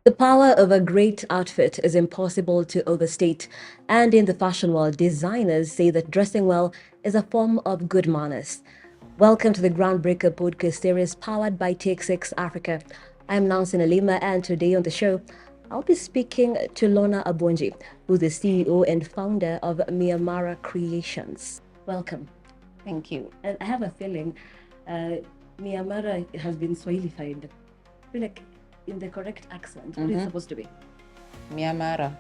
The power of a great outfit is impossible to overstate, and in the fashion world, designers say that dressing well is a form of good manners. Welcome to the Groundbreaker podcast series powered by Take 6 Africa. I'm Nancy Nalima, and today on the show, I'll be speaking to Lorna Abonji, who's the CEO and founder of Miyamara Creations. Welcome. Thank you. And I have a feeling Miyamara has been Swahilified. I feel like in the correct accent, what is it supposed to be? Miyamara.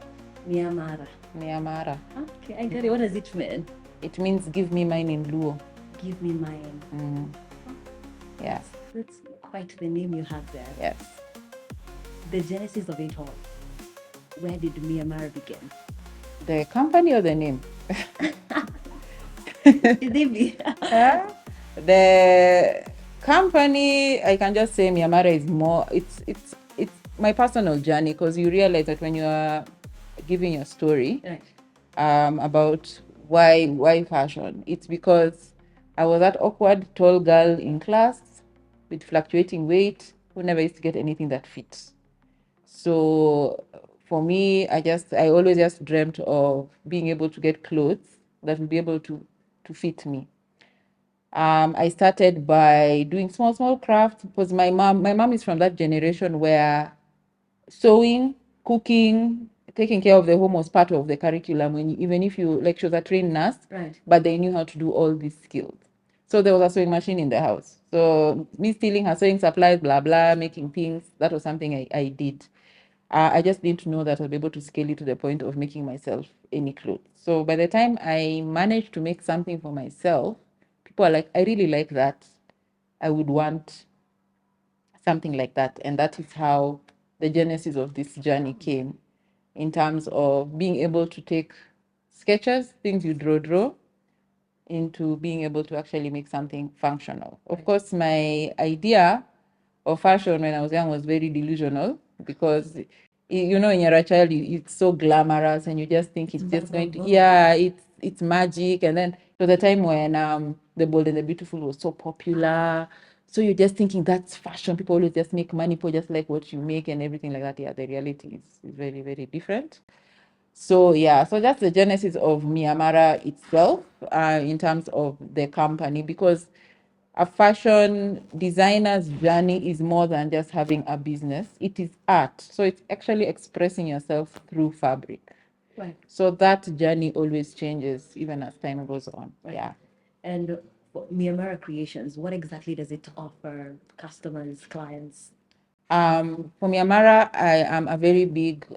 Miyamara. Miyamara. Okay, I get it. What does it mean? It means give me mine in Luo. Give me mine. Yes. That's quite the name you have there. Yes. The genesis of it all. Where did Miyamara begin? The company or the name? Maybe. The company, I can just say Miyamara is more, it's my personal journey, because you realize that when you are giving your story about why fashion, it's because I was that awkward tall girl in class with fluctuating weight who never used to get anything that fits. So for me, I always just dreamt of being able to get clothes that will be able to fit me. I started by doing small crafts, because my mom is from that generation where sewing, cooking, taking care of the home was part of the curriculum. Even if you, like, she was a trained nurse, right, but they knew how to do all these skills. So there was a sewing machine in the house. So me stealing her sewing supplies, blah blah, making things, that was something I did. I just didn't know that I'd be able to scale it to the point of making myself any clothes. So by the time I managed to make something for myself, people are like, I really like that. I would want something like that. And that is how the genesis of this journey came, in terms of being able to take sketches, things you draw, into being able to actually make something functional. Of course, my idea of fashion when I was young was very delusional, because when you're a child, it's so glamorous and you just think it's just going to, it's magic. And then to the time when The Bold and the Beautiful was so popular, so you're just thinking that's fashion. People always just make money, people just like what you make and everything like that. Yeah, the reality is very, very different. So that's the genesis of Miyamara itself, in terms of the company, because a fashion designer's journey is more than just having a business. It is art. So it's actually expressing yourself through fabric. Right. So that journey always changes even as time goes on. Right. Yeah. And for Miyamara Creations, what exactly does it offer customers, clients? For Miyamara, I am a very big,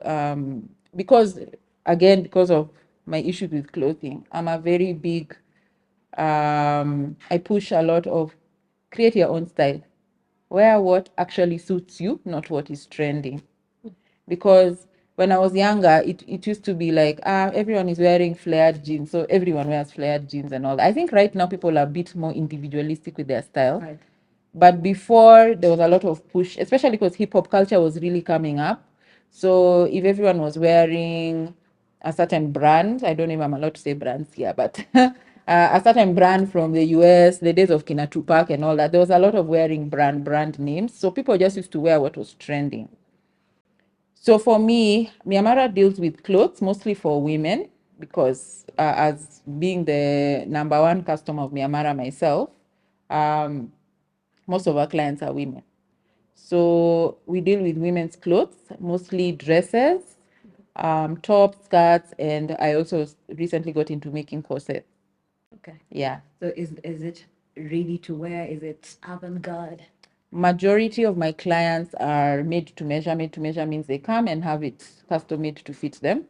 because of my issues with clothing, I'm a very big, I push a lot of create your own style. Wear what actually suits you, not what is trending. Because when I was younger, it used to be like, everyone is wearing flared jeans, so everyone wears flared jeans and all. I think right now people are a bit more individualistic with their style. Right. But before, there was a lot of push, especially because hip hop culture was really coming up. So if everyone was wearing a certain brand, I don't know if I'm allowed to say brands here, but a certain brand from the US, the days of Kina Tupac and all that, there was a lot of wearing brand names. So people just used to wear what was trending. So for me, Miyamara deals with clothes mostly for women, because as being the number one customer of Miyamara myself, um, most of our clients are women. So we deal with women's clothes, mostly dresses, tops, skirts, and I also recently got into making corsets. Okay. Yeah. So is it ready to wear? Is it avant-garde? Majority of my clients are made to measure. Made to measure means they come and have it custom made to fit them.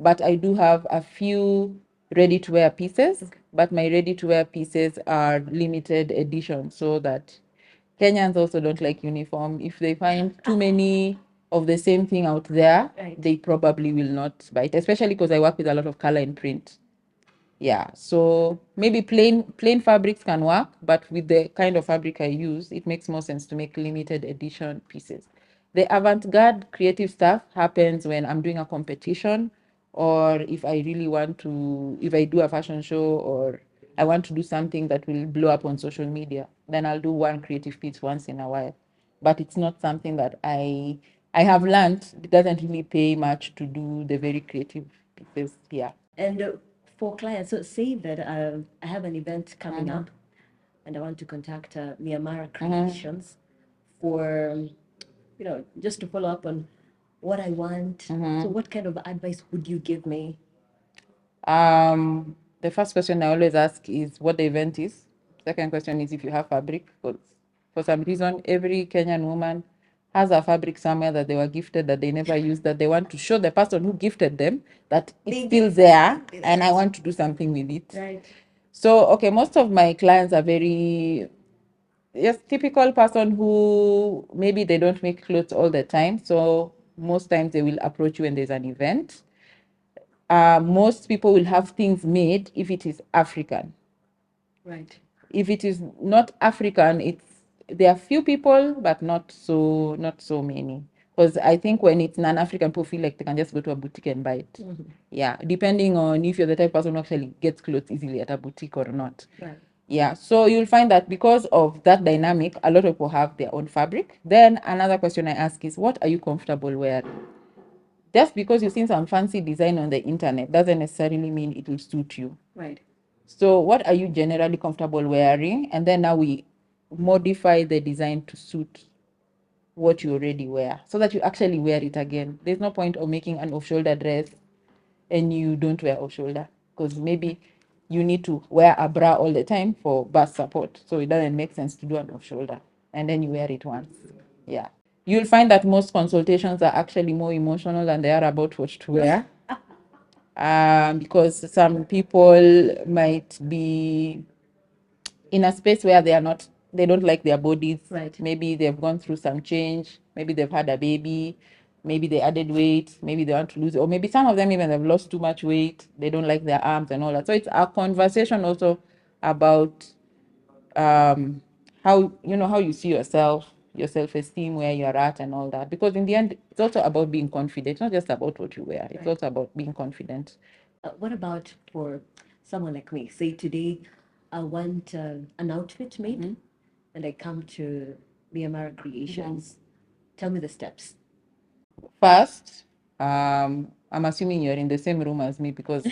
But I do have a few ready to wear pieces, but my ready to wear pieces are limited edition, so that Kenyans also don't like uniform. If they find too many of the same thing out there, Right. they probably will not buy it, especially because I work with a lot of color and print. Yeah, so maybe plain fabrics can work, but with the kind of fabric I use, it makes more sense to make limited edition pieces. The avant-garde creative stuff happens when I'm doing a competition, or if I really want to, if I do a fashion show, or I want to do something that will blow up on social media, then I'll do one creative piece once in a while. But it's not something that I I have learned it doesn't really pay much to do the very creative pieces. Yeah. And for clients, so say that I have an event coming up and I want to contact Myanmar Creations for, just to follow up on what I want. So what kind of advice would you give me? The first question I always ask is what the event is. Second question is if you have fabric, because for some reason, every Kenyan woman has a fabric somewhere that they were gifted that they never used, that they want to show the person who gifted them that it's still there and I want to do something with it. Right. So, okay, most of my clients are very, yes, typical person who maybe they don't make clothes all the time. So most times they will approach you when there's an event. Most people will have things made if it is African. Right. If it is not African, there are few people, but not so many. Because I think when it's non-African, people feel like they can just go to a boutique and buy it. Yeah, depending on if you're the type of person who actually gets clothes easily at a boutique or not. Right. Yeah, so you'll find that because of that dynamic, a lot of people have their own fabric. Then another question I ask is, what are you comfortable wearing? Just because you've seen some fancy design on the internet doesn't necessarily mean it will suit you. Right. So what are you generally comfortable wearing? And then now we modify the design to suit what you already wear so that you actually wear it again. There's no point of making an off-shoulder dress and you don't wear off-shoulder because maybe you need to wear a bra all the time for bust support. So it doesn't make sense to do an off-shoulder and then you wear it once. Yeah. You'll find that most consultations are actually more emotional than they are about what to wear. Because some people might be in a space where they don't like their bodies. Right. Maybe they've gone through some change. Maybe they've had a baby. Maybe they added weight. Maybe they want to lose it. Or maybe some of them even have lost too much weight. They don't like their arms and all that. So it's a conversation also about how you see yourself, your self-esteem, where you're at and all that. Because in the end, it's also about being confident. It's not just about what you wear. It's also about being confident. What about for someone like me? Say today, I want an outfit made, and I come to Myanmar Creations. Tell me the steps. First, I'm assuming you're in the same room as me because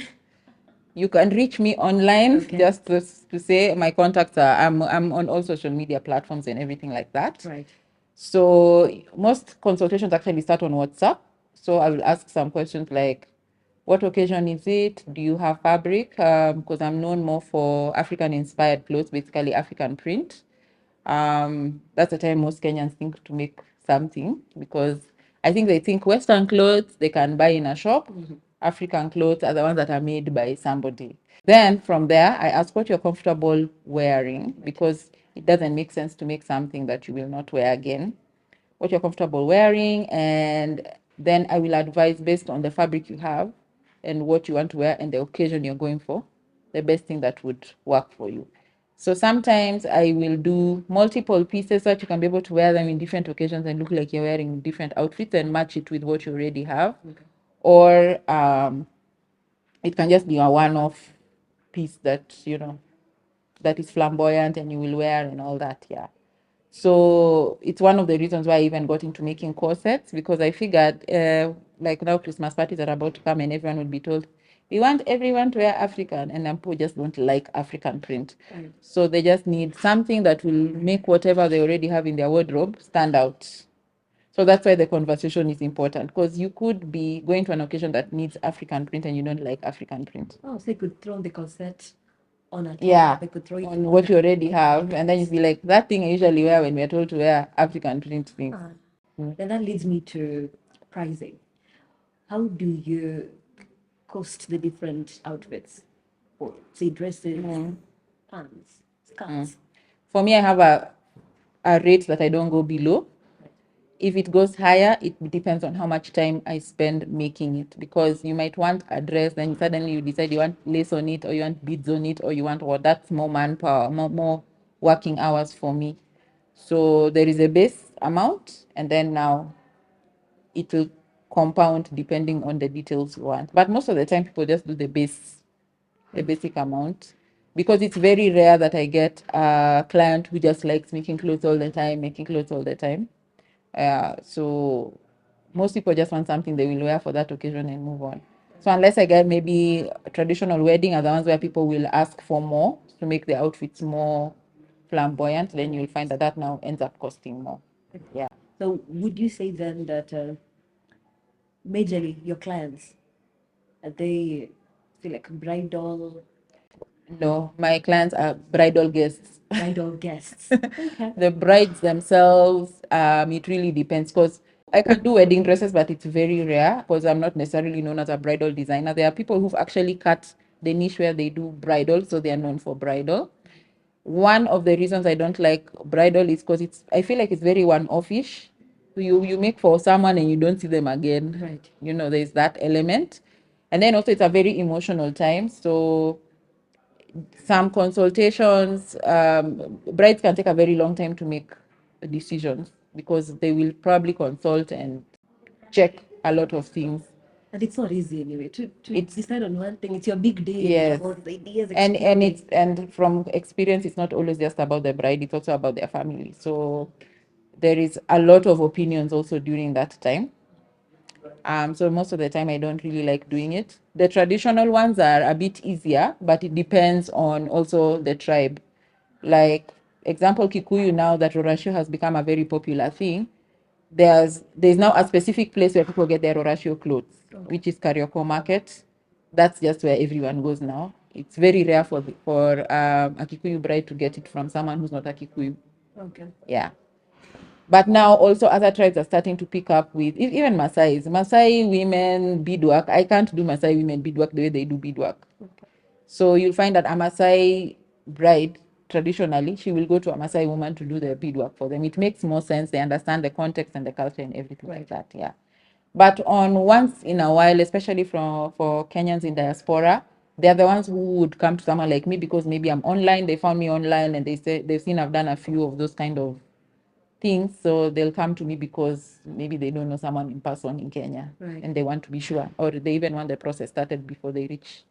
you can reach me online. Okay. Just to say my contacts are I'm on all social media platforms and everything like that. Right. So most consultations actually start on WhatsApp. So I will ask some questions like, what occasion is it? Do you have fabric? Because I'm known more for African inspired clothes, basically African print. That's the time most Kenyans think to make something because I think they think Western clothes they can buy in a shop. African clothes are the ones that are made by somebody. Then from there, I ask what you're comfortable wearing because it doesn't make sense to make something that you will not wear again. What you're comfortable wearing, and then I will advise based on the fabric you have and what you want to wear and the occasion you're going for, the best thing that would work for you. So sometimes I will do multiple pieces so that you can be able to wear them in different occasions and look like you're wearing different outfits and match it with what you already have. Okay. Or it can just be a one-off piece that, that is flamboyant and you will wear and all that. Yeah. So it's one of the reasons why I even got into making corsets because I figured like now Christmas parties are about to come and everyone will be told, we want everyone to wear African, and then people just don't like African print. Right. So they just need something that will make whatever they already have in their wardrobe stand out. So that's why the conversation is important because you could be going to an occasion that needs African print and you don't like African print. Oh, so you could throw the corset on a top. Yeah, They could throw it on what you already have, and then you'd be like, that thing I usually wear when we're told to wear African print things. Then that leads me to pricing. How do you cost the different outfits for, say, dresses, pants, skirts? For me, I have a rate that I don't go below. If it goes higher, it depends on how much time I spend making it. Because you might want a dress, then suddenly you decide you want lace on it, or you want beads on it, or you want what? That's more manpower, more working hours for me. So there is a base amount, and then now it will compound depending on the details you want. But most of the time, people just do the basic amount. Because it's very rare that I get a client who just likes making clothes all the time. So Most people just want something they will wear for that occasion and move on. So unless I get maybe a traditional wedding are the ones where people will ask for more to make the outfits more flamboyant, then you'll find that that now ends up costing more. Yeah. So would you say then that majorly your clients, they feel like bridal No, my clients are bridal guests. bridal guests? Okay. The brides themselves, it really depends because I can do wedding dresses, but it's very rare because I'm not necessarily known as a bridal designer. There are people who've actually cut the niche where they do bridal, so they are known for bridal. One of the reasons I don't like bridal is because I feel like it's very one-off-ish. So you make for someone and you don't see them again. Right. You know, there's that element. And then also it's a very emotional time. So some consultations, brides can take a very long time to make decisions because they will probably consult and check a lot of things. And it's not easy anyway to It's- decide on one thing. It's your big day. Yes. About the ideas And exploding. and from experience, it's not always just about the bride, it's also about their family. So there is a lot of opinions also during that time. So most of the time I don't really like doing it. The traditional ones are a bit easier, but it depends on also the tribe. Like example, Kikuyu, now that Rorashio has become a very popular thing, there's now a specific place where people get their Rorashio clothes, which is Karioko Market. That's just where everyone goes now. It's very rare for a Kikuyu bride to get it from someone who's not a Kikuyu. Okay. Yeah. But now also other tribes are starting to pick up with even Maasais. Maasai women beadwork. I can't do Maasai women beadwork the way they do beadwork. Okay. So you'll find that a Maasai bride, traditionally, she will go to a Maasai woman to do the beadwork for them. It makes more sense. They understand the context and the culture and everything like that. Yeah. But on once in a while, especially for Kenyans in diaspora, they're the ones who would come to someone like me because maybe I'm online. They found me online and they say they've seen I've done a few of those kind of things. So they'll come to me because maybe they don't know someone in person in Kenya. Right. And they want to be sure, or they even want the process started before they reach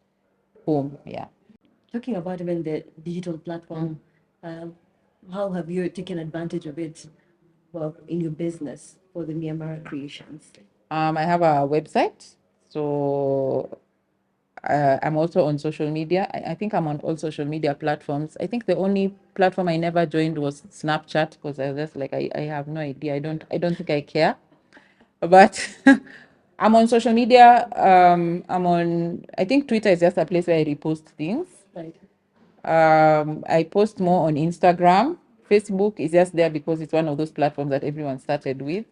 home. Yeah. Talking about even the digital platform, how have you taken advantage of it, well, in your business for the Myanmar creations? I have a website. So I'm also on social media. I think I'm on all social media platforms. I think the only platform I never joined was Snapchat because I was just like, I have no idea. I don't think I care. But I'm on social media. I think Twitter is just a place where I repost things. Right. I post more on Instagram. Facebook is just there because it's one of those platforms that everyone started with.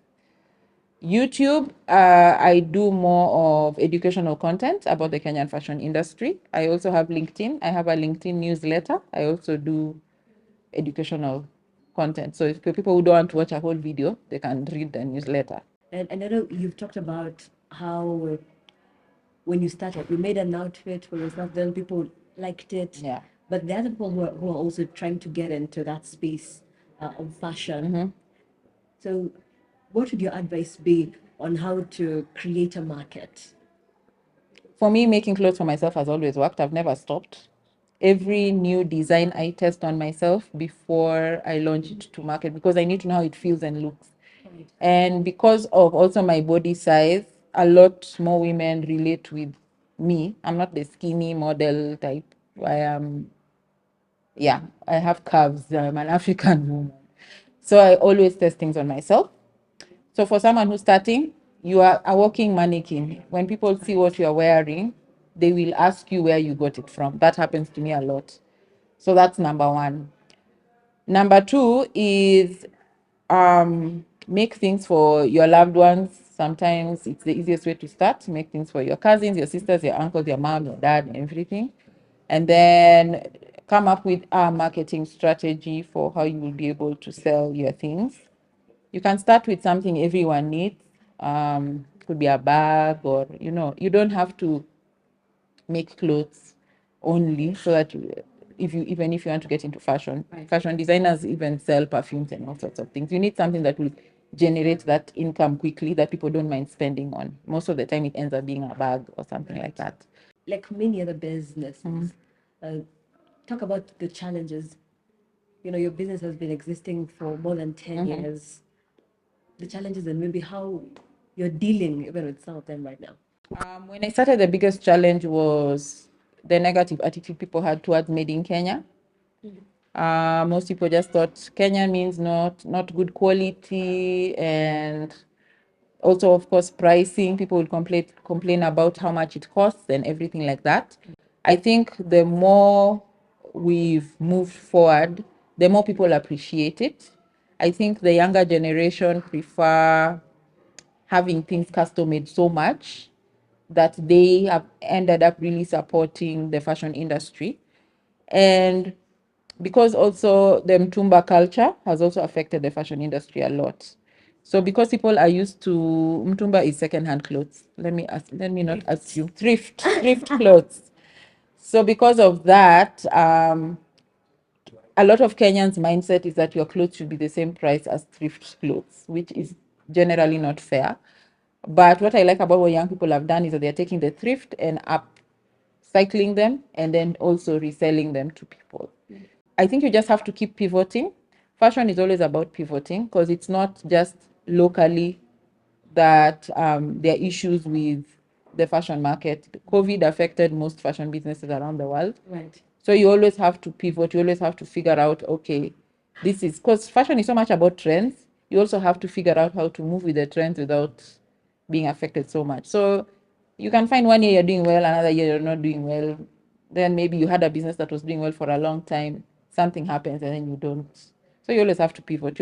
YouTube, I do more of educational content about the Kenyan fashion industry. I also have LinkedIn. I have a LinkedIn newsletter. I also do educational content. So if people who don't want to watch a whole video, they can read the newsletter. And I know you've talked about how when you started, you made an outfit for yourself, then people liked it. Yeah. But the other people who are also trying to get into that space of fashion. So, what would your advice be on how to create a market? For me, making clothes for myself has always worked. I've never stopped. Every new design I test on myself before I launch it to market because I need to know how it feels and looks. And because of also my body size, a lot more women relate with me. I'm not the skinny model type. I am, yeah, I have curves. I'm an African woman. So I always test things on myself. So for someone who's starting, you are a walking mannequin. When people see what you are wearing, they will ask you where you got it from. That happens to me a lot. So that's number one. Number two is make things for your loved ones. Sometimes it's the easiest way to start. Make things for your cousins, your sisters, your uncles, your mom, your dad, everything. And then come up with a marketing strategy for how you will be able to sell your things. You can start with something everyone needs. Could be a bag, or you don't have to make clothes only so that even if you want to get into fashion, fashion designers even sell perfumes and all sorts of things. You need something that will generate that income quickly that people don't mind spending on. Most of the time it ends up being a bag or something like that. Like many other businesses, talk about the challenges. You know, your business has been existing for more than 10 years. The challenges and maybe how you're dealing even with some of them right now? When I started, the biggest challenge was the negative attitude people had towards made in Kenya. Most people just thought Kenya means not good quality, and also, of course, pricing. People would complain about how much it costs and everything like that. I think the more we've moved forward, the more people appreciate it. I think the younger generation prefer having things custom made so much that they have ended up really supporting the fashion industry. And because also the Mtumba culture has also affected the fashion industry a lot. So because people are used to Mtumba is secondhand clothes. Let me not assume thrift clothes. So because of that, a lot of Kenyans' mindset is that your clothes should be the same price as thrift clothes, which is generally not fair. But what I like about what young people have done is that they're taking the thrift and upcycling them and then also reselling them to people. I think you just have to keep pivoting. Fashion is always about pivoting because it's not just locally that there are issues with the fashion market. COVID affected most fashion businesses around the world. Right. So you always have to pivot. You always have to figure out, okay, this is because fashion is so much about trends. You also have to figure out how to move with the trends without being affected so much. So you can find one year you're doing well, another year you're not doing well. Then maybe you had a business that was doing well for a long time. Something happens and then you don't. So you always have to pivot.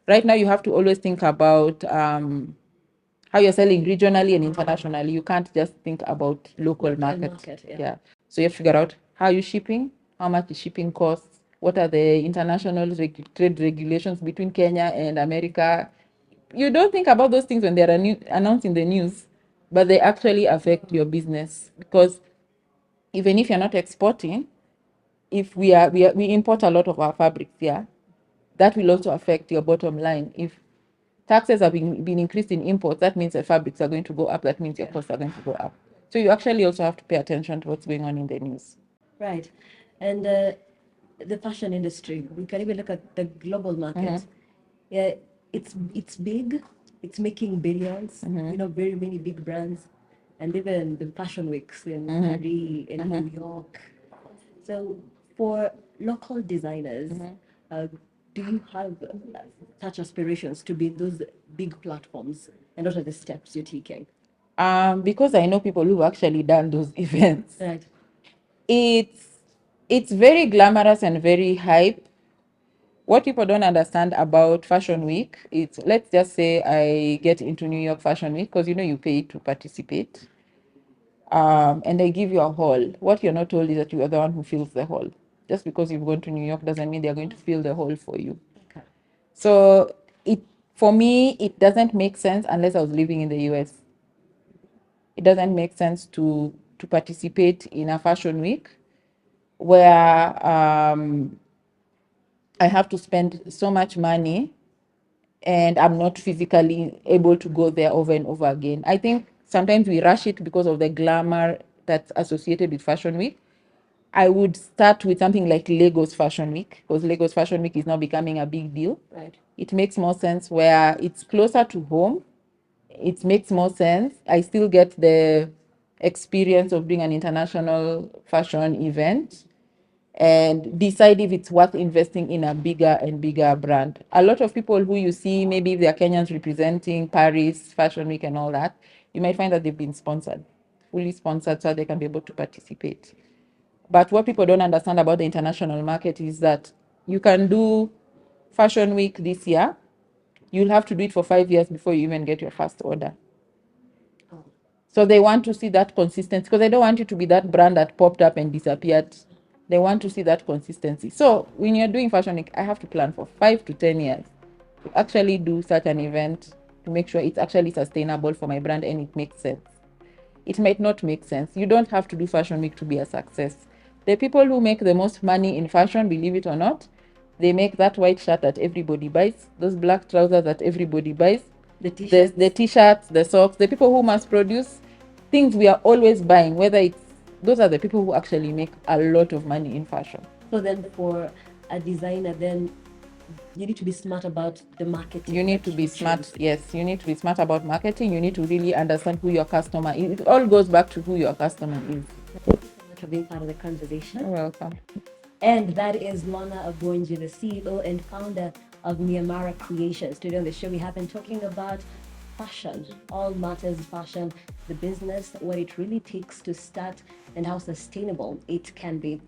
Right now, you have to always think about how you're selling regionally and internationally. You can't just think about local market. Yeah. So you have to figure out how you're shipping, how much the shipping costs, what are the international trade regulations between Kenya and America. You don't think about those things when they're announced in the news, but they actually affect your business because even if you're not exporting, if we import a lot of our fabrics, yeah, that will also affect your bottom line. If taxes have been increased in imports, that means the fabrics are going to go up. That means your costs are going to go up. So you actually also have to pay attention to what's going on in the news. Right. And the fashion industry, we can even look at the global market. Yeah, it's big. It's making billions. Very many big brands, and even the fashion weeks in Paris, in New York. So for local designers, uh, do you have such aspirations to be in those big platforms? And what are the steps you're taking? Because I know people who've actually done those events. Right. It's very glamorous and very hype. What people don't understand about Fashion Week, it's let's just say I get into New York Fashion Week because you pay to participate. And they give you a hall. What you're not told is that you are the one who fills the hall. Just because you've gone to New York doesn't mean they're going to fill the hall for you. Okay. So for me, it doesn't make sense unless I was living in the US. It doesn't make sense to participate in a fashion week where I have to spend so much money and I'm not physically able to go there over and over again. I think sometimes we rush it because of the glamour that's associated with Fashion Week. I would start with something like Lagos Fashion Week because Lagos Fashion Week is now becoming a big deal. Right. It makes more sense where it's closer to home. It makes more sense. I still get the experience of doing an international fashion event and decide if it's worth investing in a bigger and bigger brand. A lot of people who you see, maybe they're Kenyans representing Paris Fashion Week and all that, you might find that they've been sponsored, fully sponsored, so they can be able to participate. But what people don't understand about the international market is that you can do Fashion Week this year, you'll have to do it for 5 years before you even get your first order. So they want to see that consistency because they don't want you to be that brand that popped up and disappeared. They want to see that consistency. So when you're doing Fashion Week, I have to plan for 5 to 10 years to actually do such an event to make sure it's actually sustainable for my brand and it makes sense. It might not make sense. You don't have to do Fashion Week to be a success. The people who make the most money in fashion, believe it or not, they make that white shirt that everybody buys, those black trousers that everybody buys, the t-shirts, the socks, the people who mass produce things we are always buying, those are the people who actually make a lot of money in fashion. So then for a designer, then You need to be smart about the marketing. You need that to be you smart. choose. Yes, you need to be smart about marketing. You need to really understand who your customer is. It all goes back to who your customer is. Thank you so much for being part of the You're conversation. welcome. And that is Lorna Agonji, the CEO and founder of Myanmar Creations. Today on the show, we have been talking about fashion, all matters fashion, the business, what it really takes to start, and how sustainable it can be.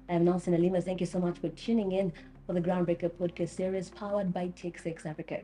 I'm Nelson Alima. Thank you so much for tuning in for the Groundbreaker podcast series powered by Take 6 Africa.